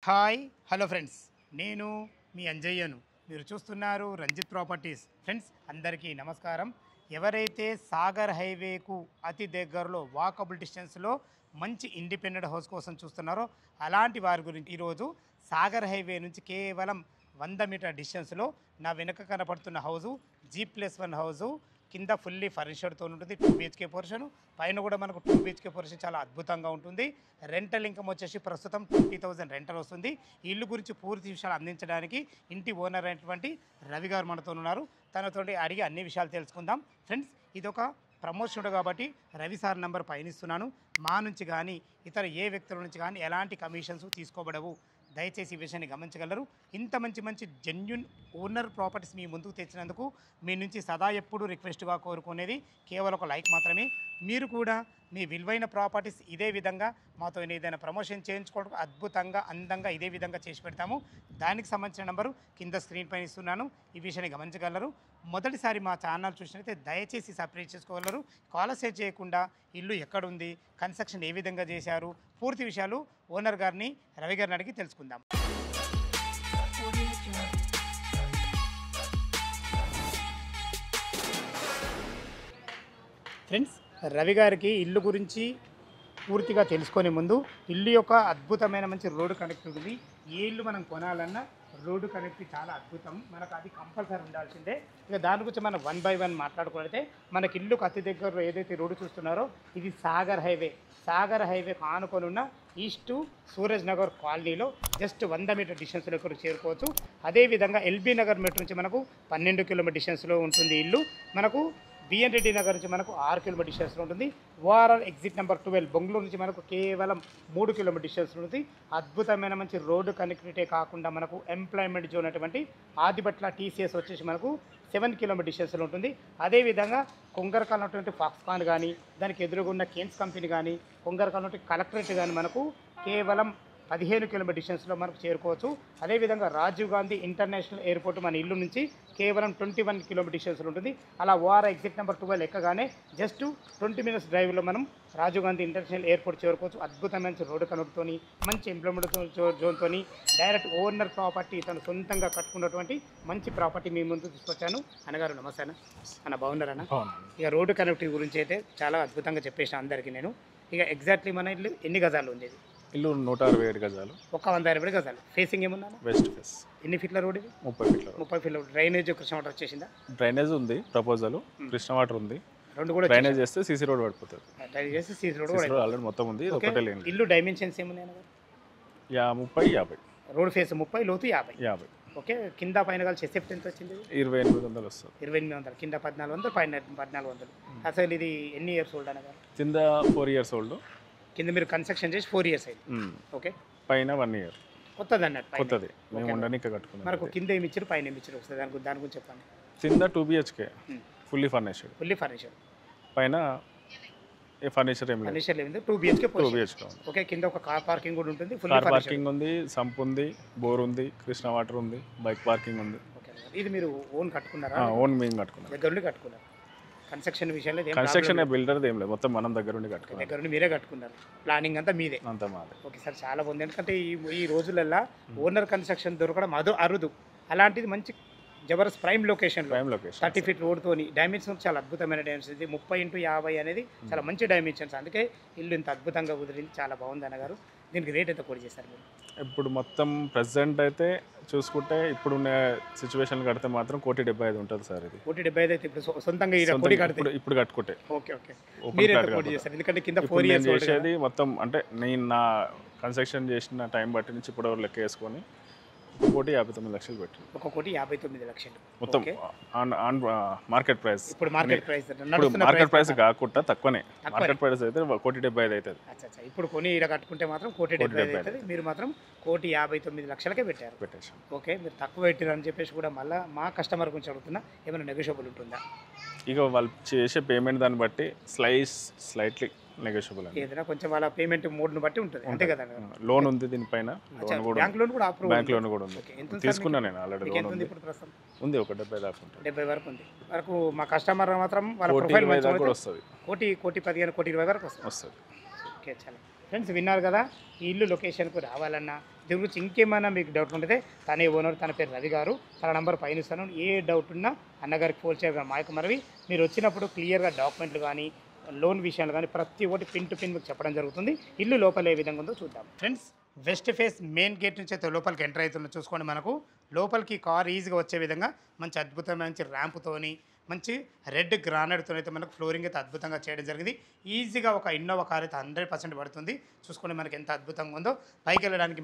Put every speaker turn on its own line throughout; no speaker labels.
Hi hello friends, నేను మీ అంజయ్యను. మీరు చూస్తున్నారు రంజిత్ ప్రాపర్టీస్. ఫ్రెండ్స్ అందరికీ నమస్కారం. ఎవరైతే సాగర్ హైవేకు అతి దగ్గరలో వాకబుల్ డిస్టెన్స్లో మంచి ఇండిపెండెంట్ హౌస్ కోసం చూస్తున్నారో అలాంటి వారి గురించి ఈరోజు సాగర్ హైవే నుంచి కేవలం 100 మీటర్ డిస్టెన్స్లో నా వెనుక కనపడుతున్న హౌజు G+1 హౌజు. కింద ఫుల్లీ ఫర్నిచర్తో ఉంటుంది. 2 BHK పోర్షన్, పైన కూడా మనకు 2 BHK పోర్షన్ చాలా అద్భుతంగా ఉంటుంది. రెంటల్ ఇన్కమ్ వచ్చేసి ప్రస్తుతం 20,000 రెంటల్ వస్తుంది. ఈ ఇల్లు గురించి పూర్తి విషయాలు అందించడానికి ఇంటి ఓనర్ అయినటువంటి రవి గారు మనతో ఉన్నారు. తనతో అడిగి అన్ని విషయాలు తెలుసుకుందాం. ఫ్రెండ్స్, ఇదొక ప్రమోషన్ కాబట్టి రవి సార్ నంబర్ పయనిస్తున్నాను. మా నుంచి కానీ ఇతర ఏ వ్యక్తుల నుంచి కానీ ఎలాంటి కమిషన్స్ తీసుకోబడవు. దయచేసి ఈ విషయాన్ని గమనించగలరు. ఇంత మంచి జెన్యున్ ఓనర్ ప్రాపర్టీస్ మీ ముందుకు తెచ్చినందుకు మీ నుంచి సదా ఎప్పుడు రిక్వెస్ట్గా కోరుకునేది కేవలం ఒక లైక్ మాత్రమే. మీరు కూడా మీ విలువైన ప్రాపర్టీస్ ఇదే విధంగా మాతో ఏదైనా ప్రమోషన్ చేయించుకోవడం అద్భుతంగా అందంగా ఇదే విధంగా చేసి పెడతాము. దానికి సంబంధించిన నెంబరు కింద స్క్రీన్ పైన ఇస్తున్నాను. ఈ విషయాన్ని గమనించగలరు. మొదటిసారి మా ఛానల్ చూసినట్లయితే దయచేసి సబ్స్క్రైబ్ చేసుకోగలరు. కాల్ సెట్ చేయకుండా ఇల్లు ఎక్కడుంది, కన్స్ట్రక్షన్ ఏ విధంగా చేశారు, పూర్తి విషయాలు ఓనర్ గారిని రవి గారిని అడిగి తెలుసుకుందాం. ఫ్రెండ్స్, రవి గారికి ఇల్లు గురించి పూర్తిగా తెలుసుకునే ముందు ఇల్లు యొక్క అద్భుతమైన మంచి రోడ్డు కనెక్ట్ ఉంటుంది. ఏ ఇల్లు మనం కొనాలన్నా రోడ్డు కనెక్ట్ చాలా అద్భుతం, మనకు అది కంపల్సరీ ఉండాల్సిందే. ఇక దాని గురించి మనం 1 by 1 మాట్లాడుకుంటే మనకి ఇల్లుకు అతి దగ్గరలో ఏదైతే రోడ్డు చూస్తున్నారో ఇది సాగర్ హైవే. సాగర్ హైవే ఆనుకొని ఉన్న ఈస్ట్ సూరజ్ నగర్ కాలనీలో జస్ట్ 100 మీటర్ డిస్టెన్స్లో ఇక్కడికి చేరుకోవచ్చు. అదేవిధంగా ఎల్బీ నగర్ మెట్రో నుంచి మనకు 12 కిలోమీటర్ డిస్టెన్స్లో ఉంటుంది ఇల్లు. మనకు బిఎన్ రెడ్డి నగర్ నుంచి మనకు 6 కిలోమీటర్ డిస్టెన్స్లో ఉంటుంది. ఓఆర్ఆర్ ఎగ్జిట్ నెంబర్ 12 బెంగళూరు నుంచి మనకు కేవలం 3 కిలోమీటర్ డిస్టెన్స్లో ఉంటుంది. అద్భుతమైన మంచి రోడ్డు కనెక్టివిటీ కాకుండా మనకు ఎంప్లాయ్మెంట్ జోన్ అటువంటి ఆదిబట్ల TCS వచ్చేసి మనకు 7 కిలోమీటర్ డిస్టెన్స్లో ఉంటుంది. అదేవిధంగా కొంగరకాల ఉన్నటువంటి ఫాక్స్కాన్ కానీ దానికి ఎదురుగా ఉన్న కేన్స్ కంపెనీ కానీ కొంగరకాల ఉన్నటువంటి కలెక్టరేట్ కానీ మనకు కేవలం 15 కిలోమీటర్ డిస్టెన్స్లో మనకు చేరుకోవచ్చు. అదేవిధంగా రాజీవ్ గాంధీ ఇంటర్నేషనల్ ఎయిర్పోర్ట్ మన ఇల్లు నుంచి కేవలం 21 కిలోమీటర్ డిస్టెన్స్లో ఉంటుంది. అలా ఓఆర్ ఎగ్జిట్ నెంబర్ 12 ఎక్కగానే జస్ట్ 20 మినిట్స్ డ్రైవ్లో మనం రాజీవ్ గాంధీ ఇంటర్నేషనల్ ఎయిర్పోర్ట్ చేరుకోవచ్చు. అద్భుతమైన రోడ్డు కనెక్ట్తోని మంచి ఎంప్లాయ్మెంట్ జోన్తోని డైరెక్ట్ ఓనర్ ప్రాపర్టీ తను సొంతంగా కట్టుకున్నటువంటి మంచి ప్రాపర్టీ మీ ముందు తీసుకొచ్చాను. అన్నగారు నమస్తే అన్న, బాగున్నారన్న? ఇక రోడ్డు కనెక్టివిటీ గురించి అయితే చాలా అద్భుతంగా చెప్పేసిన అందరికీ నేను. ఇక ఎగ్జాక్ట్లీ మన ఇల్లు ఎన్ని గజాలు ఉంది?
ఇల్లు 167 గజాలు,
ఒక 160 గజాలు. ఫేసింగ్ ఏమున్నా?
West face.
ఎన్ని ఫీట్ల రోడ్ ఇది?
30 ఫీట్ల.
30 ఫీట్ల. డ్రైనేజ్ కృష్ణ వాటర్ వచ్చేసిందా?
డ్రైనేజ్ ఉంది, ప్రపోజల్ కృష్ణ వాటర్ ఉంది.
రెండు కూడా
డ్రైనేజ్ చేస్తే సీసీ రోడ్ పడిపోతుంది.
డ్రైనేజ్ చేస్తే సీసీ రోడ్
ఆల్రెడీ మొత్తం ఉంది. ఒకటే లేన్.
ఇల్లు డైమెన్షన్స్ ఏమున్నాయి?
30 50.
రోడ్ ఫేస్ 30, లోతు 50.
50.
ఓకే. కింద పైన కలిసి ఎసెప్ట్ ఎంత వచ్చింది?
2800 వస్తుంది.
2800. కింద 1400, పైన 1400. అసలు ఇది ఎన్ని ఇయర్స్ ఓల్డ్ అనగా?
కింద 4 ఇయర్స్ ఓల్డ్.
కింద మీరు కన్స్ట్రక్షన్ చేసి 4 ఇయర్స్ అయింది. ఓకే.
పైన 1 ఇయర్
కొత్తది అన్నట్టు.
కొత్తది మేము ఉండడానికి కట్టుకున్నాం.
మనకు కింద ఏమి ఇచ్చారు, పైన ఏమి ఇచ్చారు? ఒకసారి దాని గురించి చెప్పండి.
కింద 2 BHK ఫుల్లీ ఫర్నిచర్డ్.
Fully furniture.
పైన ఏ ఫర్నిచర్ ఏం లేదు.
ఫర్నిచర్ లేదు. 2 BHK.
2 BHK.
ఓకే. కింద ఒక కార్ పార్కింగ్ కూడా ఉంటుంది.
కార్ పార్కింగ్ ఉంది, సంప్ ఉంది, బోర్ ఉంది, కృష్ణ వాటర్ ఉంది, బైక్ పార్కింగ్ ఉంది.
ఓకే. ఇది మీరు ఓన్ కట్టుకున్నారా?
ఓన్ మేము కట్టుకున్నాం.
దగ్గర నుండి కట్టుకున్నారు. కన్స్ట్రక్షన్ విషయంలో
కన్స్ట్రక్షన్ బిల్డర్ ఏం లేదు, మొత్తం మనం దగ్గర నుండి కట్టుకున్నాం.
దగ్గర నుండి మీరే కట్టుకున్నారు. ప్లానింగ్ అంతా మీదే?
అంతా మాదే.
ఓకే సార్, చాలా బాగుంది. ఎందుకంటే ఈ రోజులల్లో ఓనర్ కన్స్ట్రక్షన్ దొరకడం అరుదు. అలాంటిది మంచి జబర్దస్త్ ప్రైమ్ లొకేషన్, 30 ఫీట్ రోడ్తోని డైమెన్షన్స్ చాలా అద్భుతమైన డైమెన్షన్స్. ఇది 30x50 అనేది చాలా మంచి డైమెన్షన్స్. అందుకే ఇల్లు ఇంత అద్భుతంగా కుదిరింది. చాలా బాగుంది అన్నగారు. దీనికి రేట్ అయితే కూడా చేశారు మీరు?
ఇప్పుడు మొత్తం ప్రెసెంట్ అయితే చూసుకుంటే ఇప్పుడున్న సిచ్యువేషన్ కడితే మాత్రం 1,75,00,000 ఉంటుంది సార్. ఇది
1,75,00,000 అయితే ఇప్పుడు సొంతంగా
ఇప్పుడు కట్టుకుంటే.
ఓకే. మీరు ఎంత కోటి చేశారు? ఎందుకంటే కింద 4 ఇయర్స్
చేసేది మొత్తం అంటే నేను నా కన్స్ట్రక్షన్ చేసిన టైం బట్టి నుంచి ఇప్పుడు లెక్క వేసుకొని 1,59,00,000 పెట్టి.
1,59,00,000
మొత్తం ఆన్ మార్కెట్ ప్రైస్.
ఇప్పుడు మార్కెట్
ప్రైస్ కాకుండా తక్కువనే. మార్కెట్ ప్రైస్ అయితే 1,75,00,000 అవుతుంది.
అచ్చా. ఇప్పుడు కొని ఇక్కడ కట్టుకుంటే మాత్రం 1,75,00,000 అవుతుంది. మీరు మాత్రం 1,59,00,000కే పెట్టేసాం. ఓకే. మీరు తక్కువ పెట్టారని చెప్పేసి కూడా మళ్ళీ మా కస్టమర్ గురించి అడుగుతున్నా, ఏమైనా నెగోషియబుల్ ఉంటుందా?
ఇక వాళ్ళు చేసే పేమెంట్ దాన్ని బట్టి స్లైట్లీ నెగోషియబుల్.
ఏదైనా కొంచెం వాళ్ళ పేమెంట్ మోడ్ని బట్టి ఉంటుంది, అంతే కదా?
లోన్ ఉంది దీనిపైన.
బ్యాంక్ లోన్ కూడా అప్రూవ్.
బ్యాంక్ లోన్ కూడా ఉంది. తీసుకున్నా నేను ఆల్రెడీ. లోన్ ఉంది.
ఇప్పుడు ప్రస్తుతం
ఉంది ఒక 70 దాకా ఉంటుంది.
70 వరకు ఉంది. వరకు మా కస్టమర్ మాత్రం వాళ్ళ ప్రొఫైల్
కూడా వస్తుంది.
1,15,00,000, 1,20,00,000 వరకు వస్తుంది. ఓకే. చాలా ఫ్రెండ్స్ విన్నారు కదా, ఈ ఇల్లు లొకేషన్కు రావాలన్నా దీని గురించి ఇంకేమైనా మీకు డౌట్ ఉంటే తనే ఓనర్, తన పేరు రవి గారు, తన నంబర్ పైన ఇస్తాను. ఏ డౌట్ ఉన్నా అన్నగారికి ఫోన్ చేయగల మాయకు మనవి. మీరు వచ్చినప్పుడు క్లియర్గా డాక్యుమెంట్లు కానీ లోన్ విషయాలు కానీ ప్రతి ఒక్కటి పిన్ టు పిన్ మీకు చెప్పడం జరుగుతుంది. ఇల్లు లోపల ఏ విధంగా ఉందో చూద్దాం. Friends, west face main gate నుంచి అయితే లోపలికి ఎంటర్ అవుతున్న చూసుకోండి. మనకు లోపలికి కార్ ఈజీగా వచ్చే విధంగా మంచి అద్భుతమైన మంచి ర్యాంపుతోని మంచి రెడ్ గ్రానైట్తో అయితే మనకు ఫ్లోరింగ్ అయితే అద్భుతంగా చేయడం జరిగింది. ఈజీగా ఒక ఇన్నోవా కార్ అయితే 100% పడుతుంది. చూసుకోండి మనకి ఎంత అద్భుతంగా ఉందో. పైకి వెళ్ళడానికి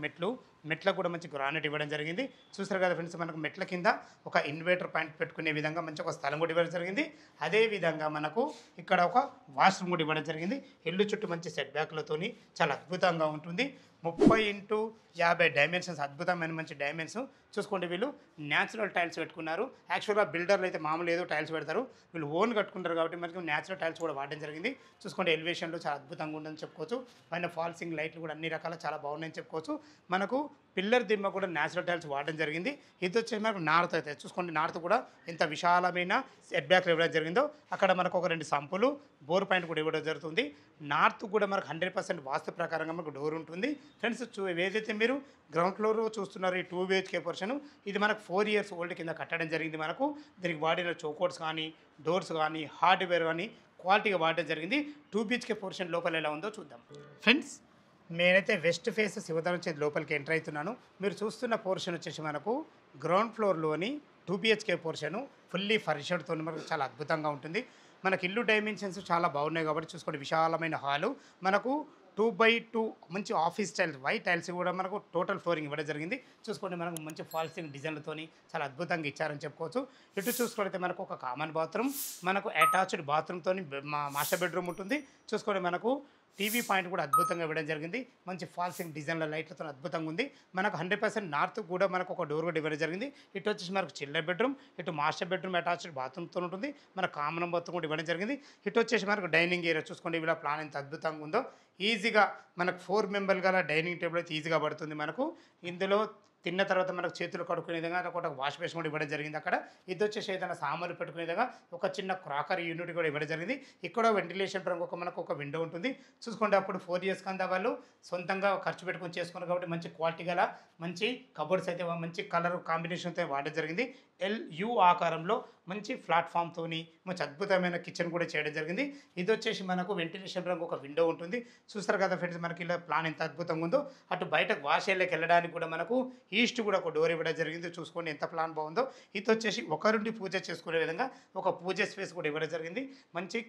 మెట్లకు కూడా మంచి గ్రానైట్ ఇవ్వడం జరిగింది. చూసారు కదా ఫ్రెండ్స్, మనకు మెట్ల కింద ఒక ఇన్వర్టర్ పాయింట్ పెట్టుకునే విధంగా మంచి ఒక స్థలం కూడా ఇవ్వడం జరిగింది. అదేవిధంగా మనకు ఇక్కడ ఒక వాష్రూమ్ కూడా ఇవ్వడం జరిగింది. ఇల్లు చుట్టూ మంచి సెట్ బ్యాక్లతోని చాలా అద్భుతంగా ఉంటుంది. 30x50 డైమెన్షన్స్, అద్భుతమైన మంచి డైమెన్షన్. చూసుకోండి, వీళ్ళు న్యాచురల్ టైల్స్ పెట్టుకున్నారు. యాక్చువల్గా బిల్డర్లు అయితే మామూలు ఏదో టైల్స్ పెడతారు, వీళ్ళు ఓన్ కట్టుకుంటారు కాబట్టి మనకి న్యాచురల్ టైల్స్ కూడా వాడడం జరిగింది. చూసుకోండి, ఎలివేషన్లో చాలా అద్భుతంగా ఉందని చెప్పుకోవచ్చు. పైన ఫాల్సింగ్ లైట్లు కూడా అన్ని రకాల చాలా బాగున్నాయని చెప్పుకోవచ్చు. మనకు పిల్లర్ దిమ్మ కూడా న్యాచురల్ టైల్స్ వాడడం జరిగింది. ఇది వచ్చేసి మనకు నార్త్ అయితే చూసుకోండి, నార్త్ కూడా ఎంత విశాలమైన సెట్ బ్యాక్లు ఇవ్వడం జరిగిందో. అక్కడ మనకు ఒక 2 సంపులు, బోర్ పాయింట్ కూడా ఇవ్వడం జరుగుతుంది. నార్త్ కూడా మనకు 100% వాస్తు ప్రకారంగా మనకు డోర్ ఉంటుంది. ఫ్రెండ్స్, ఏదైతే మీరు గ్రౌండ్ ఫ్లోర్ చూస్తున్నారు, ఈ 2 BHK పోర్షన్, ఇది మనకు 4 years ఓల్డ్ కింద కట్టడం జరిగింది. మనకు దీనికి వాడిన చౌకోట్స్ కానీ, డోర్స్ కానీ, హార్డ్వేర్ కానీ క్వాలిటీగా వాడడం జరిగింది. 2 BHK పోర్షన్ లోపల ఎలా ఉందో చూద్దాం. ఫ్రెండ్స్, నేనైతే వెస్ట్ ఫేస్ శివధరం నుంచి లోపలికి ఎంటర్ అవుతున్నాను. మీరు చూస్తున్న పోర్షన్ వచ్చేసి మనకు గ్రౌండ్ ఫ్లోర్లోని 2 BHK పోర్షను ఫుల్లీ ఫర్నిచర్తో మనకు చాలా అద్భుతంగా ఉంటుంది. మనకి ఇల్లు డైమెన్షన్స్ చాలా బాగున్నాయి కాబట్టి చూసుకోండి, విశాలమైన హాలు, మనకు 2x2 మంచి ఆఫీస్ టైల్స్, వైట్ టైల్స్ కూడా మనకు టోటల్ ఫ్లోరింగ్ ఇవ్వడం జరిగింది. చూసుకోండి, మనకు మంచి ఫాల్సింగ్ డిజైన్లతోని చాలా అద్భుతంగా ఇచ్చారని చెప్పుకోవచ్చు. ఇటు చూసుకుంటే మనకు ఒక కామన్ బాత్రూమ్, మనకు అటాచ్డ్ బాత్రూమ్తో మాస్టర్ బెడ్రూమ్ ఉంటుంది. చూసుకోండి, మనకు టీవీ పాయింట్ కూడా అద్భుతంగా ఇవ్వడం జరిగింది. మంచి ఫాల్సింగ్ డిజైన్ల లైట్లతో అద్భుతంగా ఉంది. మనకు 100% నార్త్ కూడా మనకు ఒక డోర్ కూడా ఇవ్వడం జరిగింది. ఇటు వచ్చేసి మనకు చిల్లర్ బెడ్రూమ్, ఇటు మాస్టర్ బెడ్రూమ్ అటాచ్డ్ బాత్రూమ్తో ఉంటుంది. మన కామన్ బాత్రూమ్ కూడా ఇవ్వడం జరిగింది. ఇటు వచ్చేసి మనకు డైనింగ్ ఏరియా చూసుకోండి, ఇలా ప్లాన్ ఎంత అద్భుతంగా ఉందో. ఈజీగా మనకు 4 మెంబర్లు గల డైనింగ్ టేబుల్ అయితే ఈజీగా పడుతుంది. మనకు ఇందులో తిన్న తర్వాత మనకు చేతులు కడుక్కునే విధంగా ఒక వాష్ బేసిన్ కూడా ఇవ్వడం జరిగింది. అక్కడ ఇది వచ్చేసి ఏదైనా సామాన్లు పెట్టుకునే విధంగా ఒక చిన్న క్రాకర్ యూనిట్ కూడా ఇవ్వడం జరిగింది. ఇక్కడ వెంటిలేషన్ పరంగా మనకు ఒక విండో ఉంటుంది. చూసుకోండి, అప్పుడు 4 years కింద వాళ్ళు సొంతంగా ఖర్చు పెట్టుకొని చేసుకున్నారు కాబట్టి మంచి క్వాలిటీ గల మంచి కబోర్డ్స్ అయితే మంచి కలర్ కాంబినేషన్తో వాడడం జరిగింది. LU ఆకారంలో మంచి ప్లాట్ఫామ్తోని మంచి అద్భుతమైన కిచెన్ కూడా చేయడం జరిగింది. ఇది వచ్చేసి మనకు వెంటిలేషన్ రంగు ఒక విండో ఉంటుంది. చూస్తారు కదా ఫ్రెండ్స్, మనకి ఇలా ప్లాన్ ఎంత అద్భుతంగా ఉందో. అటు బయటకు వాష్ ఏరియాకి వెళ్ళడానికి కూడా మనకు ఈస్ట్ కూడా ఒక డోర్ ఇవ్వడం జరిగింది. చూసుకోండి ఎంత ప్లాన్ బాగుందో. ఇది వచ్చేసి ఒకరుండి పూజ చేసుకునే విధంగా ఒక పూజ స్పేస్ కూడా ఇవ్వడం జరిగింది. మంచి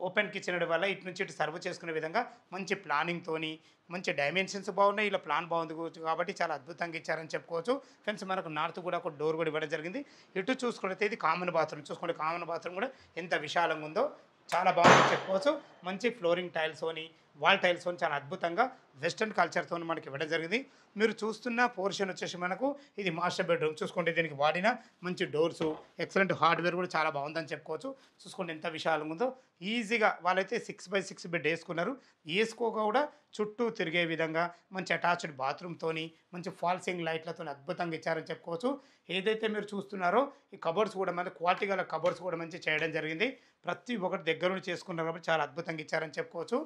ఓపెన్ కిచెన్ వల్ల ఇటు నుంచి ఇటు సర్వ్ చేసుకునే విధంగా మంచి ప్లానింగ్తోని మంచి డైమెన్షన్స్ బాగున్నాయి. ఇలా ప్లాన్ బాగుంది కాబట్టి చాలా అద్భుతంగా ఇచ్చారని చెప్పుకోవచ్చు. ఫ్రెండ్స్, మనకు నార్త్ కూడా ఒక డోర్ కూడా ఇవ్వడం జరిగింది. ఇటు చూసుకుంటే ఇది కామన్ బాత్రూమ్. చూసుకోండి, కామన్ బాత్రూమ్ కూడా ఎంత విశాలంగా ఉందో, చాలా బాగుందని చెప్పుకోవచ్చు. మంచి ఫ్లోరింగ్ టైల్స్తోని, వాల్ టైల్స్తో చాలా అద్భుతంగా వెస్టర్న్ కల్చర్తో మనకి ఇవ్వడం జరిగింది. మీరు చూస్తున్న పోర్షన్ వచ్చేసి మనకు ఇది మాస్టర్ బెడ్రూమ్. చూసుకోండి, దీనికి వాడిన మంచి డోర్సు, ఎక్సలెంట్ హార్డ్వేర్ కూడా చాలా బాగుందని చెప్పుకోవచ్చు. చూసుకోండి ఎంత విశాలంగా ఉందో. ఈజీగా వాళ్ళైతే 6x6 బెడ్ వేసుకున్నారు. వేసుకోగా కూడా చుట్టూ తిరిగే విధంగా మంచి అటాచ్డ్ బాత్రూమ్తోని మంచి ఫాల్సింగ్ లైట్లతో అద్భుతంగా ఇచ్చారని చెప్పుకోవచ్చు. ఏదైతే మీరు చూస్తున్నారో ఈ కబోర్డ్స్ కూడా మంచి క్వాలిటీ గల కబోర్డ్స్ కూడా మంచి చేయడం జరిగింది. ప్రతి ఒక్కటి దగ్గర నుండి చేసుకున్నారు కాబట్టి చాలా అద్భుతంగా ఇచ్చారని చెప్పుకోవచ్చు.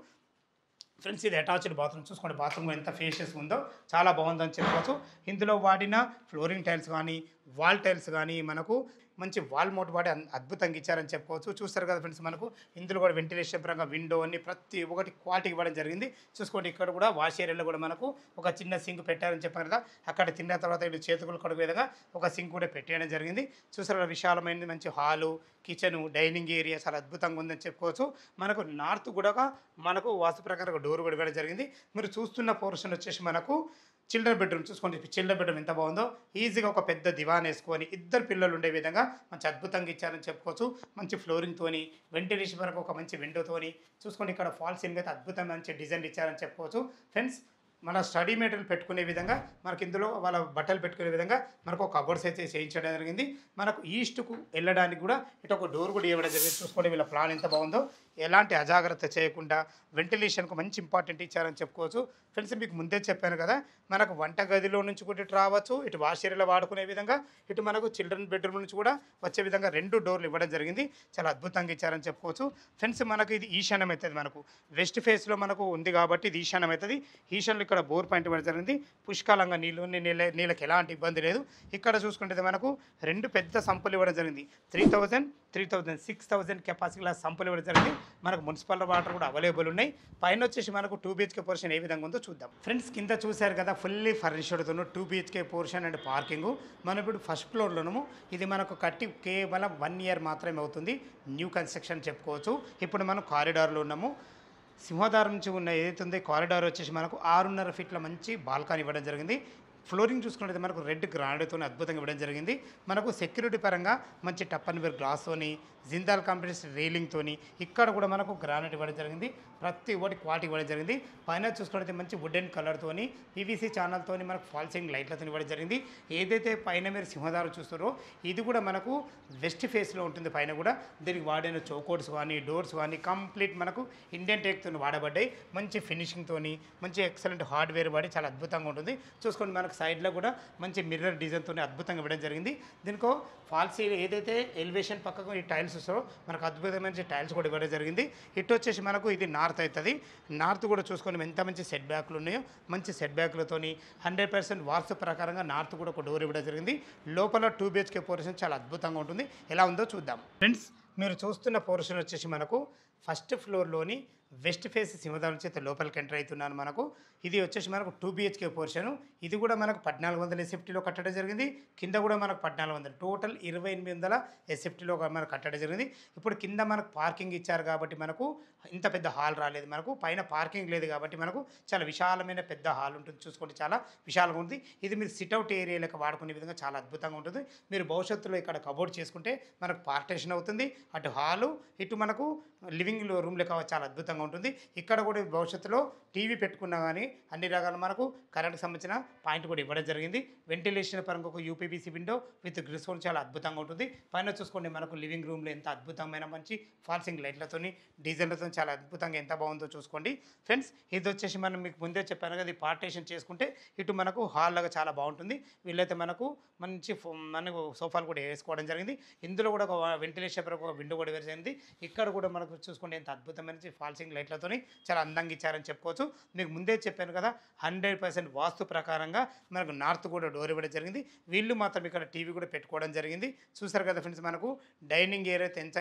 ఫ్రెండ్స్, ఇది అటాచ్డ్ బాత్రూమ్. చూసుకోండి, బాత్రూమ్ ఎంత ఫేషియస్ ఉందో, చాలా బాగుందని చెప్పుకోవచ్చు. ఇందులో వాడిన ఫ్లోరింగ్ టైల్స్ కానీ, వాల్ టైల్స్ కానీ మనకు మంచి వాల్ మౌంట్ వాడి అద్భుతంగా ఇచ్చారని చెప్పుకోవచ్చు. చూస్తారు కదా ఫ్రెండ్స్, మనకు ఇందులో కూడా వెంటిలేషన్ పరంగా విండో అన్ని ప్రతి ఒక్కటి క్వాలిటీ ఇవ్వడం జరిగింది. చూసుకోండి, ఇక్కడ కూడా వాష్ ఏరియాలో కూడా మనకు ఒక చిన్న సింక్ పెట్టారని చెప్పారు కదా, అక్కడ తిన్న తర్వాత ఇటు చేతులు కడుగు విధంగా ఒక సింక్ కూడా పెట్టేయడం జరిగింది. చూసారు, విశాలమైనది మంచి హాలు, కిచెను, డైనింగ్ ఏరియా చాలా అద్భుతంగా ఉందని చెప్పుకోవచ్చు. మనకు నార్త్ కూడా మనకు వాస్తు ప్రకారం డోర్ కూడా ఇవ్వడం జరిగింది. మీరు చూస్తున్న పోర్షన్ వచ్చేసి మనకు చిల్డ్రన్ బెడ్రూమ్. చూసుకోండి, చిల్డ్రన్ బెడ్రూమ్ ఎంత బాగుందో. ఈజీగా ఒక పెద్ద దివాన్ వేసుకొని 2 పిల్లలు ఉండే విధంగా మంచి అద్భుతంగా ఇచ్చారని చెప్పుకోవచ్చు. మంచి ఫ్లోరింగ్తోని, వెంటిలేషన్ వరకు ఒక మంచి విండోతోని. చూసుకోండి, ఇక్కడ ఫాల్ సీలింగ్ అయితే అద్భుతంగా మంచి డిజైన్ ఇచ్చారని చెప్పుకోవచ్చు. ఫ్రెండ్స్, మన స్టడీ మెటీరియల్ పెట్టుకునే విధంగా మనకి ఇందులో వాళ్ళ బట్టలు పెట్టుకునే విధంగా మనకు ఒక కబోర్డ్స్ అయితే చేయించడం జరిగింది. మనకు ఈస్ట్కు వెళ్ళడానికి కూడా ఇటు ఒక డోర్ కూడా ఇవ్వడం జరిగింది. చూసుకోండి, వీళ్ళ ప్లాన్ ఎంత బాగుందో. ఎలాంటి అజాగ్రత్త చేయకుండా వెంటిలేషన్కు మంచి ఇంపార్టెంట్ ఇచ్చారని చెప్పుకోవచ్చు. ఫ్రెండ్స్, మీకు ముందే చెప్పాను కదా, మనకు వంట గదిలో నుంచి కూడా ఇటు రావచ్చు, ఇటు వాష్ ఏరియాలో వాడుకునే విధంగా, ఇటు మనకు చిల్డ్రన్ బెడ్రూమ్ నుంచి కూడా వచ్చే విధంగా 2 డోర్లు ఇవ్వడం జరిగింది. చాలా అద్భుతంగా ఇచ్చారని చెప్పుకోవచ్చు. ఫ్రెండ్స్, మనకు ఇది ఈశాన్యం అవుతుంది. మనకు వెస్ట్ ఫేస్లో మనకు ఉంది కాబట్టి ఇది ఈశాన్యం అవుతుంది. ఈశాన్యం ఇక్కడ ఇక్కడ బోర్ పాయింట్ ఇవ్వడం జరిగింది. పుష్కలంగా నీళ్ళకి ఎలాంటి ఇబ్బంది లేదు. ఇక్కడ చూసుకుంటే మనకు 2 పెద్ద సంపులు ఇవ్వడం జరిగింది. 3000, 6000 కెపాసిటీ గల సంపులు ఇవ్వడం జరిగింది. మనకు మున్సిపల్ వాటర్ కూడా అవైలబుల్ ఉన్నాయి. పైన వచ్చేసి మనకు 2 BHK పోర్షన్ ఏ విధంగా ఉందో చూద్దాం. ఫ్రెండ్స్ కింద చూశారు కదా, ఫుల్లీ ఫర్నిష్డ్తో 2 BHK పోర్షన్ అండ్ పార్కింగ్. మనం ఇప్పుడు ఫస్ట్ ఫ్లోర్లోనము. ఇది మనకు కట్టి కేవలం 1 year మాత్రమే అవుతుంది. న్యూ కన్స్ట్రక్షన్ చెప్పుకోవచ్చు. ఇప్పుడు మనం కారిడార్లో ఉన్నాము. సింహద్వారం నుంచి ఉన్న ఏదైతే ఉందో కారిడార్ వచ్చేసి మనకు 6.5 feet మంచి బాల్కనీ ఇవ్వడం జరిగింది. ఫ్లోరింగ్ చూసుకున్నట్లయితే మనకు రెడ్ గ్రానైట్తో అద్భుతంగా ఇవ్వడం జరిగింది. మనకు సెక్యూరిటీ పరంగా మంచి టప్ అండ్ వేర్ గ్లాస్తోని, జిందాల్ కంపెనీస్ రైలింగ్తోని ఇక్కడ కూడా మనకు గ్రానైట్ ఇవ్వడం జరిగింది. ప్రతి ఒక్కటి క్వాలిటీ ఇవ్వడం జరిగింది. పైన చూసుకున్నట్లయితే మంచి వుడెన్ కలర్తోని, పీవీసీ ఛానల్తోని మనకు ఫాల్సింగ్ లైట్లతో ఇవ్వడం జరిగింది. ఏదైతే పైన మీరు సింహద్వారం చూస్తారో ఇది కూడా మనకు వెస్ట్ ఫేస్లో ఉంటుంది. పైన కూడా దీనికి వాడిన చౌకోట్స్ కానీ డోర్స్ కానీ కంప్లీట్ మనకు ఇండియన్ టేక్తో వాడబడ్డాయి. మంచి ఫినిషింగ్తోని, మంచి ఎక్సలెంట్ హార్డ్వేర్ వాడి చాలా అద్భుతంగా ఉంటుంది. చూసుకోండి మనకు సైడ్లో కూడా మంచి మిర్రర్ డిజైన్తో అద్భుతంగా ఇవ్వడం జరిగింది. దీనికో ఫాల్సీ ఏదైతే ఎలివేషన్ పక్కకు ఈ టైల్స్ వస్తారో మనకు అద్భుతమైన టైల్స్ కూడా ఇవ్వడం జరిగింది. ఇటు వచ్చేసి మనకు ఇది నార్త్ అవుతుంది. నార్త్ కూడా చూసుకొని ఎంత మంచి సెట్ బ్యాక్లు ఉన్నాయో, మంచి సెట్ బ్యాక్లతోని 100% వాస్తు ప్రకారంగా నార్త్ కూడా ఒక డోర్ ఇవ్వడం జరిగింది. లోపల 2 BHK పోర్షన్ చాలా అద్భుతంగా ఉంటుంది. ఎలా ఉందో చూద్దాం. ఫ్రెండ్స్ మీరు చూస్తున్న పోర్షన్ వచ్చేసి మనకు ఫస్ట్ ఫ్లోర్లోని వెస్ట్ ఫేస్ సింహద్వారం చేత లోపలికి ఎంటర్ అవుతున్నాను. మనకు ఇది వచ్చేసి మనకు 2 BHK పోర్షను. ఇది కూడా మనకు 1400 SFTలో కట్టడం జరిగింది. కింద కూడా మనకు 1400, టోటల్ 2800 SFTలో మనకు కట్టడం జరిగింది. ఇప్పుడు కింద మనకు పార్కింగ్ ఇచ్చారు కాబట్టి మనకు ఇంత పెద్ద హాల్ రాలేదు. మనకు పైన పార్కింగ్ లేదు కాబట్టి మనకు చాలా విశాలమైన పెద్ద హాల్ ఉంటుంది. చూసుకోండి చాలా విశాలంగా ఉంది. ఇది మీరు సిట్అవుట్ ఏరియాలకు వాడుకునే విధంగా చాలా అద్భుతంగా ఉంటుంది. మీరు భవిష్యత్తులో ఇక్కడ కబోర్డ్ చేసుకుంటే మనకు పార్టేషన్ అవుతుంది. అటు హాలు ఇటు మనకు లివింగ్ రూమ్ లెక్క చాలా అద్భుతంగా ఉంటుంది. ఇక్కడ కూడా భవిష్యత్తులో టీవీ పెట్టుకున్నా కానీ అన్ని రకాల మనకు కరెంట్కి సంబంధించిన పాయింట్ కూడా ఇవ్వడం జరిగింది. వెంటిలేషన్ పరంగా ఒక యూపీవీసీ విండో విత్ గ్రిల్స్ చాలా అద్భుతంగా ఉంటుంది. పైన చూసుకోండి మనకు లివింగ్ రూమ్లో ఎంత అద్భుతమైన మంచి ఫాల్సింగ్ లైట్లతోని డిజైన్లతో చాలా అద్భుతంగా ఎంత బాగుందో చూసుకోండి. ఫ్రెండ్స్ ఇది వచ్చేసి మనం మీకు ముందే చెప్పాను కదా, ఇది పార్టేషన్ చేసుకుంటే ఇటు మనకు హాల్ లాగా చాలా బాగుంటుంది. వీళ్ళైతే మనకు మనకు సోఫాలు కూడా వేసుకోవడం జరిగింది. ఇందులో కూడా ఒక వెంటిలేషన్ పరంగా ఒక విండో కూడా జరిగింది. ఇక్కడ కూడా మనకు చూసుకుంటే ఎంత అద్భుతమైన ఫాల్సింగ్ లైట్లతోని చాలా అందంగా ఇచ్చారని చెప్పుకోవచ్చు. మీకు ముందే చెప్పాను కదా, 100% వాస్తు ప్రకారంగా మనకు నార్త్ కూడా డోర్ ఇవ్వడం జరిగింది. వీళ్ళు మాత్రం ఇక్కడ టీవీ కూడా పెట్టుకోవడం జరిగింది. చూసారు కదా ఫ్రెండ్స్, మనకు డైనింగ్ ఏరియా అయితే ఎంత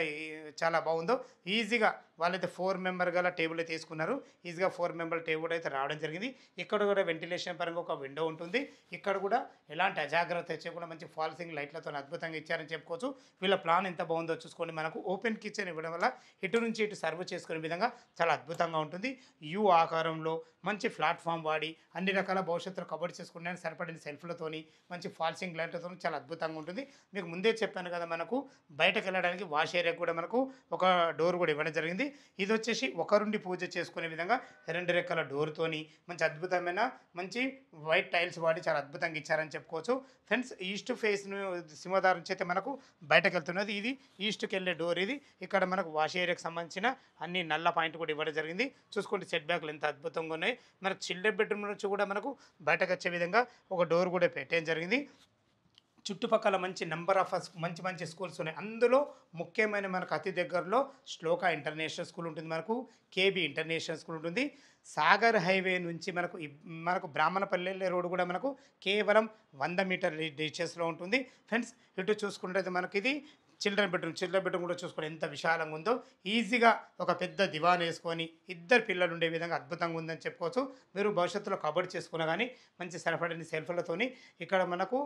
చాలా బాగుందో. ఈజీగా వాళ్ళైతే 4 member గల టేబుల్ అయితే తీసుకున్నారు. ఈజీగా 4 member టేబుల్ అయితే రావడం జరిగింది. ఇక్కడ కూడా వెంటిలేషన్ పరంగా ఒక విండో ఉంటుంది. ఇక్కడ కూడా ఎలాంటి అజాగ్రత్త చేయకుండా మంచి ఫాల్సింగ్ లైట్లతో అద్భుతంగా ఇచ్చారని చెప్పుకోవచ్చు. వీళ్ళ ప్లాన్ ఎంత బాగుందో చూసుకోండి. మనకు ఓపెన్ కిచెన్ ఇవ్వడం వల్ల ఇటు నుంచి ఇటు సర్వ్ చేసుకునే విధంగా చాలా అద్భుతంగా ఉంటుంది. యూ ఆకారంలో మంచి ప్లాట్ఫామ్ వాడి అన్ని రకాల భవిష్యత్తులో కబోర్డ్ చేసుకునే సరిపడిన సెల్ఫ్లతోని మంచి ఫాల్సింగ్ లైట్లతో చాలా అద్భుతంగా ఉంటుంది. మీకు ముందే చెప్పాను కదా, మనకు బయటకు వెళ్ళడానికి వాష్ ఏరియా కూడా మనకు ఒక డోర్ కూడా ఇవ్వడం జరిగింది. ఇది వచ్చేసి ఒకరుండి పూజ చేసుకునే విధంగా 2 రెక్కల డోర్తోని మంచి అద్భుతమైన మంచి వైట్ టైల్స్ వాడి చాలా అద్భుతంగా ఇచ్చారని చెప్పుకోవచ్చు. ఫ్రెండ్స్ ఈస్ట్ ఫేస్ను సింహద్వారం చేత మనకు బయటకు వెళ్తున్నది. ఇది ఈస్ట్కి వెళ్ళే డోర్. ఇది ఇక్కడ మనకు వాష్ ఏరియాకి సంబంధించిన అన్ని నల్ల పాయింట్ కూడా ఇవ్వడం జరిగింది. చూసుకోండి సెట్ బ్యాక్లు ఎంత అద్భుతంగా ఉన్నాయి. మనకు చిల్డ్రన్ బెడ్రూమ్ నుంచి కూడా మనకు బయటకు వచ్చే విధంగా ఒక డోర్ కూడా పెట్టడం జరిగింది. చుట్టుపక్కల మంచి నెంబర్ ఆఫ్ మంచి మంచి స్కూల్స్ ఉన్నాయి. అందులో ముఖ్యమైన మనకు అతి దగ్గరలో శ్లోక ఇంటర్నేషనల్ స్కూల్ ఉంటుంది. మనకు కేబీ ఇంటర్నేషనల్ స్కూల్ ఉంటుంది. సాగర్ హైవే నుంచి మనకు బ్రాహ్మణపల్లి రోడ్ కూడా మనకు కేవలం 100 మీటర్ డిస్టెన్స్లో ఉంటుంది. ఫ్రెండ్స్ ఇటు చూసుకుంటే మనకి ఇది చిల్డ్రన్ బెడ్రూమ్ కూడా చూసుకొని ఎంత విశాలంగా ఉందో. ఈజీగా ఒక పెద్ద దివాన్ వేసుకొని 2 పిల్లలు ఉండే విధంగా అద్భుతంగా ఉందని చెప్పుకోవచ్చు. మీరు భవిష్యత్తులో కబోర్డ్ చేసుకున్నా కానీ మంచి సరిపడని సెల్ఫ్లతోని ఇక్కడ మనకు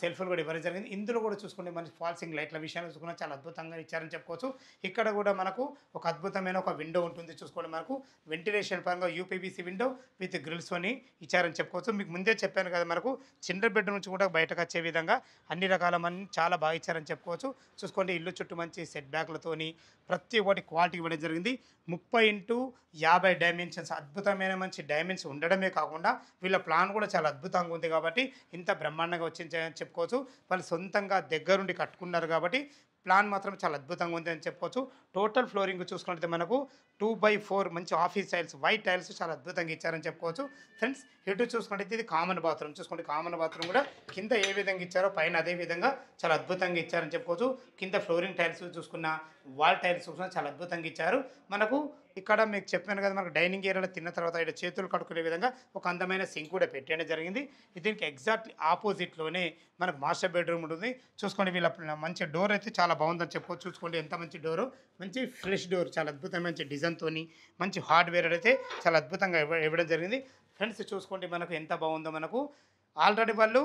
సెల్ఫ్లు కూడా ఇవ్వడం జరిగింది. ఇందులో కూడా చూసుకుంటే మంచి ఫాల్సింగ్ లైట్ల విషయాన్ని చూసుకున్నా చాలా అద్భుతంగా ఇచ్చారని చెప్పుకోవచ్చు. ఇక్కడ కూడా మనకు ఒక అద్భుతమైన ఒక విండో ఉంటుంది. చూసుకోండి మనకు వెంటిలేషన్ పరంగా యూపీవీసీ విండో విత్ గ్రిల్స్ అని ఇచ్చారని చెప్పుకోవచ్చు. మీకు ముందే చెప్పాను కదా, మనకు చిల్డ్రన్ బెడ్రూమ్ నుంచి కూడా బయటకు వచ్చే విధంగా అన్ని రకాల చాలా బాగా ఇచ్చారని చెప్పుకోవచ్చు. చూసుకోండి ఇల్లు చుట్టూ మంచి సెట్ బ్యాక్లతోని ప్రతి ఒక్కటి క్వాలిటీ ఇవ్వడం జరిగింది. 30x50 డైమెన్షన్స్ అద్భుతమైన మంచి డైమెన్షన్స్ ఉండడమే కాకుండా వీళ్ళ ప్లాన్ కూడా చాలా అద్భుతంగా ఉంది కాబట్టి ఇంత బ్రహ్మాండంగా వచ్చింది చెప్పుకోవచ్చు. వాళ్ళు సొంతంగా దగ్గరుండి కట్టుకున్నారు కాబట్టి ప్లాన్ మాత్రం చాలా అద్భుతంగా ఉంది అని చెప్పుకోవచ్చు. టోటల్ ఫ్లోరింగ్ చూసుకుంటే మనకు 2x4 మంచి ఆఫీస్ టైల్స్ వైట్ టైల్స్ చాలా అద్భుతంగా ఇచ్చారని చెప్పుకోవచ్చు. ఫ్రెండ్స్ ఇటు చూసుకుంటే ఇది కామన్ బాత్రూమ్. చూసుకోండి కామన్ బాత్రూమ్ కూడా కింద ఏ విధంగా ఇచ్చారో పైన అదే విధంగా చాలా అద్భుతంగా ఇచ్చారని చెప్పుకోవచ్చు. కింద ఫ్లోరింగ్ టైల్స్ చూసుకున్న వాల్ టైల్స్ చూసుకున్న చాలా అద్భుతంగా ఇచ్చారు. మనకు ఇక్కడ మీకు చెప్పాను కదా మనకు డైనింగ్ ఏరియాలో తిన్న తర్వాత ఇక్కడ చేతులు కడుక్కునే విధంగా ఒక అందమైన సింక్ కూడా పెట్టడం జరిగింది. దీనికి ఎగ్జాక్ట్లీ ఆపోజిట్లోనే మనకు మాస్టర్ బెడ్రూమ్ ఉంటుంది. చూసుకోండి వీళ్ళ మంచి డోర్ అయితే చాలా బాగుందని చెప్పుకోవచ్చు. చూసుకోండి ఎంత మంచి డోరు, మంచి ఫ్రెష్ డోర్, చాలా అద్భుతమైన మంచి డిజైన్తోని మంచి హార్డ్వేర్ అయితే చాలా అద్భుతంగా ఇవ్వడం జరిగింది. ఫ్రెండ్స్ చూసుకోండి మనకు ఎంత బాగుందో. మనకు ఆల్రెడీ వాళ్ళు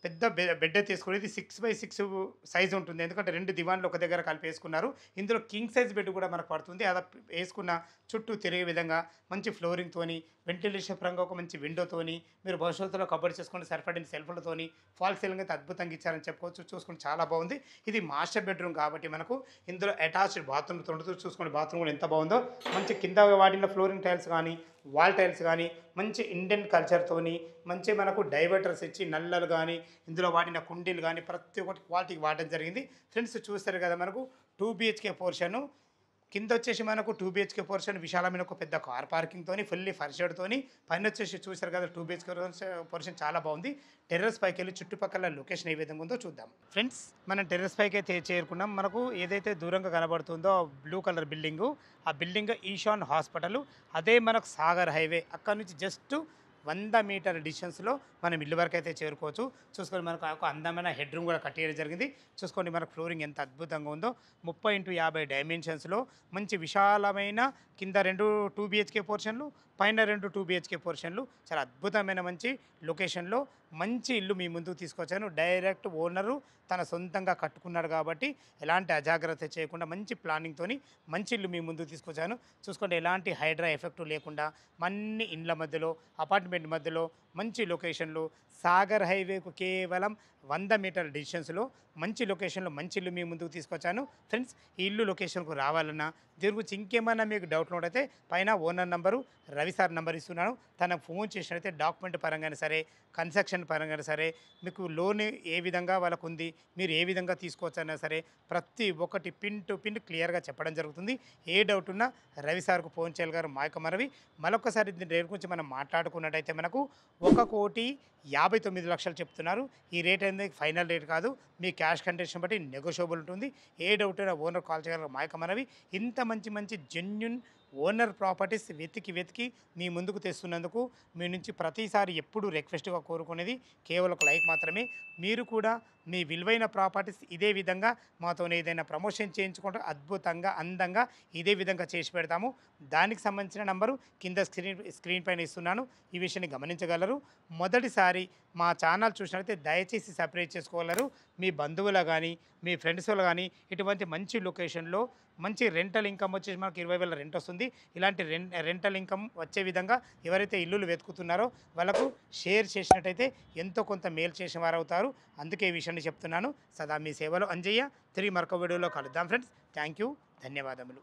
పెద్ద బెడ్ తీసుకుని ఇది 6x6 సైజ్ ఉంటుంది. ఎందుకంటే 2 దివాన్లు ఒక దగ్గర కలిపి వేసుకున్నారు. ఇందులో కింగ్ సైజ్ బెడ్ కూడా మనకు పడుతుంది. అది వేసుకున్న చుట్టూ తిరిగే విధంగా మంచి ఫ్లోరింగ్తోని, వెంటిలేషన్ పరంగా ఒక మంచి విండోతోని, మీరు భవిష్యత్తులో కబర్డ్ చేసుకుని సరిపడిన సెల్ఫ్లతోని, ఫాల్ సీలింగ్ అయితే అద్భుతంగా ఇచ్చారని చెప్పుకోవచ్చు. చూసుకుని చాలా బాగుంది. ఇది మాస్టర్ బెడ్రూమ్ కాబట్టి మనకు ఇందులో అటాచ్డ్ బాత్రూమ్తో ఉంటుంది. చూసుకోండి బాత్రూమ్ కూడా ఎంత బాగుందో. మంచి కింద వాడిన ఫ్లోరింగ్ టైల్స్ కానీ, వాల్ టైల్స్ కానీ మంచి ఇండియన్ కల్చర్తోని మంచి మనకు డైవర్టర్స్ ఇచ్చి నల్లలు కానీ, ఇందులో వాడిన కుండీలు కానీ ప్రతి ఒక్కటి క్వాలిటీకి వాడడం జరిగింది. ఫ్రెండ్స్ చూస్తారు కదా మనకు 2 BHK పోర్షను, కింద వచ్చేసి మనకు 2 BHK పోర్షన్ విశాలమైన ఒక పెద్ద కార్ పార్కింగ్తోని, ఫుల్లీ ఫర్నిచర్తోని, పైన వచ్చేసి చూసారు కదా 2 BHK పోర్షన్ చాలా బాగుంది. టెర్రస్ పైకి వెళ్ళి చుట్టుపక్కల లొకేషన్ ఏ విధంగా ఉందో చూద్దాం. ఫ్రెండ్స్ మనం టెర్రస్ పైకి అయితే చేరుకున్నాం. మనకు ఏదైతే దూరంగా కనబడుతుందో బ్లూ కలర్ బిల్డింగు, ఆ బిల్డింగ్ ఈశాన్ హాస్పిటల్, అదే మనకు సాగర్ హైవే. అక్కడ నుంచి జస్ట్ 100 మీటర్ డిస్టెన్స్లో మనం ఇల్లు వరకు అయితే చేరుకోవచ్చు. చూసుకొని మనకు ఒక అందమైన హెడ్ రూమ్ కూడా కట్టేయడం జరిగింది. చూసుకోండి మనకు ఫ్లోరింగ్ ఎంత అద్భుతంగా ఉందో. 30x50 డైమెన్షన్స్లో మంచి విశాలమైన కింద 2 BHK పోర్షన్లు, పైన 2 BHK పోర్షన్లు, చాలా అద్భుతమైన మంచి లొకేషన్లో మంచి ఇల్లు మీ ముందుకు తీసుకొచ్చాను. డైరెక్ట్ ఓనరు తన సొంతంగా కట్టుకున్నాడు కాబట్టి ఎలాంటి అజాగ్రత్త చేయకుండా మంచి ప్లానింగ్తోని మంచి ఇల్లు మీ ముందుకు తీసుకొచ్చాను. చూసుకోండి ఎలాంటి హైడ్రా ఎఫెక్ట్ లేకుండా అన్ని ఇండ్ల మధ్యలో, అపార్ట్మెంట్ మధ్యలో మంచి లొకేషన్లు, సాగర్ హైవేకు కేవలం 100 మీటర్ డిస్టెన్స్లో మంచి లొకేషన్లో మంచి ఇల్లు మీ ముందుకు తీసుకొచ్చాను. ఫ్రెండ్స్ ఈ ఇల్లు లొకేషన్కు రావాలన్నా దీని గురించి ఇంకేమైనా మీకు డౌట్లు ఉంటే పైన owner number Ravi sir number ఇస్తున్నాను. తనకు ఫోన్ చేసినట్లయితే డాక్యుమెంట్ పరంగానే సరే, కన్స్ట్రక్షన్ పరంగానే సరే, మీకు లోన్ ఏ విధంగా వాళ్ళకు ఉంది, మీరు ఏ విధంగా తీసుకోవచ్చన్నా సరే ప్రతి ఒక్కటి పిన్ టు పిన్ క్లియర్గా చెప్పడం జరుగుతుంది. ఏ డౌట్ ఉన్నా రవి సార్కు ఫోన్ చేయగలరు. మా యొక్క మనవి మరొకసారి దీని రేట్ గురించి మనం మాట్లాడుకున్నట్టయితే మనకు 1,59,00,000 చెప్తున్నారు. ఈ రేట్ అనేది ఫైనల్ రేట్ కాదు. మీ క్యాష్ కండిషన్ బట్టి నెగోషియబుల్ ఉంటుంది. ఏ డౌట్ అయినా ఓనర్ కాల్ చేయగలరు. మా యొక్క మనవి ఇంత మంచి జెన్యున్ ఓనర్ ప్రాపర్టీస్ వెతికి మీ ముందుకు తెస్తున్నందుకు మీ నుంచి ప్రతిసారి ఎప్పుడు రిక్వెస్ట్గా కోరుకునేది కేవలం ఒక లైక్ మాత్రమే. మీరు కూడా మీ విలువైన ప్రాపర్టీస్ ఇదే విధంగా మాతో ఏదైనా ప్రమోషన్ చేయించుకుంటే అద్భుతంగా అందంగా ఇదే విధంగా చేసి పెడతాము. దానికి సంబంధించిన నంబరు కింద స్క్రీన్ పైన ఇస్తున్నాను. ఈ విషయాన్ని గమనించగలరు. మొదటిసారి మా ఛానల్ చూసినట్లయితే దయచేసి సబ్స్క్రైబ్ చేసుకోగలరు. మీ బంధువులు కానీ, మీ ఫ్రెండ్స్లో కానీ ఇటువంటి మంచి లొకేషన్లో మంచి రెంటల్ ఇన్కమ్ వచ్చేసి మనకు 20,000 రెంట్ వస్తుంది. ఇలాంటి రెంటల్ ఇన్కమ్ వచ్చే విధంగా ఎవరైతే ఇల్లులు వెతుకుతున్నారో వాళ్ళకు షేర్ చేసినట్టయితే ఎంతో కొంత మేలు చేసిన వారు అవుతారు. అందుకే ఈ విషయాన్ని చెప్తున్నాను. సదా మీ సేవలో అంజయ్య. తిరిగి మరొక వీడియోలో కలుద్దాం ఫ్రెండ్స్. థ్యాంక్ యూ, ధన్యవాదములు.